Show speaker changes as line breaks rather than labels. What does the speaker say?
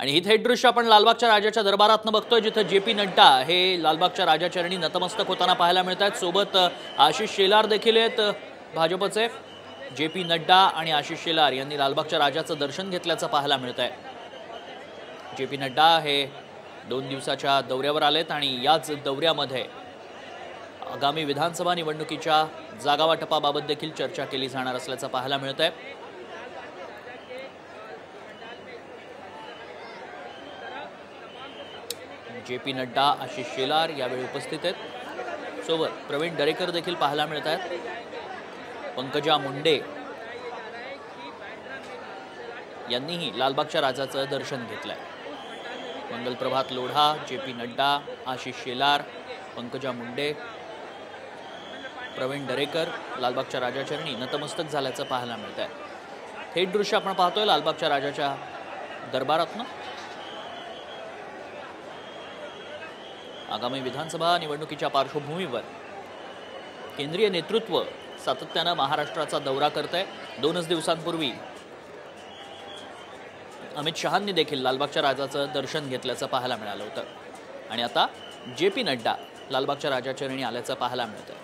आणि ही थेट दृश्य आपण लालबागच्या राजाच्या दरबारातनं बघतोय, जिथं जे.पी. नड्डा हे लालबागच्या राजाचरणी नतमस्तक होताना पाहायला मिळत आहेत। सोबत आशिष शेलार देखील आहेत भाजपचे। जे.पी. नड्डा आणि आशिष शेलार यांनी लालबागच्या राजाचं दर्शन घेतल्याचं पाहायला मिळत आहे। जे.पी. नड्डा हे 2 दिवसाच्या दौऱ्यावर आलेत आणि याच दौऱ्यामध्ये आगामी विधानसभा निवडणुकीच्या जागावाटपाबाबत देखील चर्चा केली जाणार असल्याचं पाहायला मिळत आहे। जे.पी. नड्डा, आशिष शेलार यावेळी उपस्थित आहेत। सोबत प्रवीण दरेकर देखील पाहायला मिळत आहेत। पंकजा मुंडे यांनीही लालबागच्या राजाचं दर्शन घेतलंय। मंगलप्रभात लोढा, जे.पी. नड्डा, आशिष शेलार, पंकजा मुंडे, प्रवीण दरेकर लालबागच्या राजाचरणी नतमस्तक झाल्याचं पाहायला मिळत आहे। थेट दृश्य आपण पाहतोय लालबागच्या राजाच्या दरबारातनं। आगामी विधानसभा निवडणुकीच्या पार्श्वभूमीवर केंद्रीय नेतृत्व सातत्यानं महाराष्ट्राचा दौरा करत आहे। 2 दिवसांपूर्वी अमित शहांनी देखील लालबागच्या राजाचं दर्शन घेतल्याचं पाहायला मिळालं होतं आणि आता जे.पी. नड्डा लालबागच्या राजाचरणी आल्याचं पाहायला मिळतं।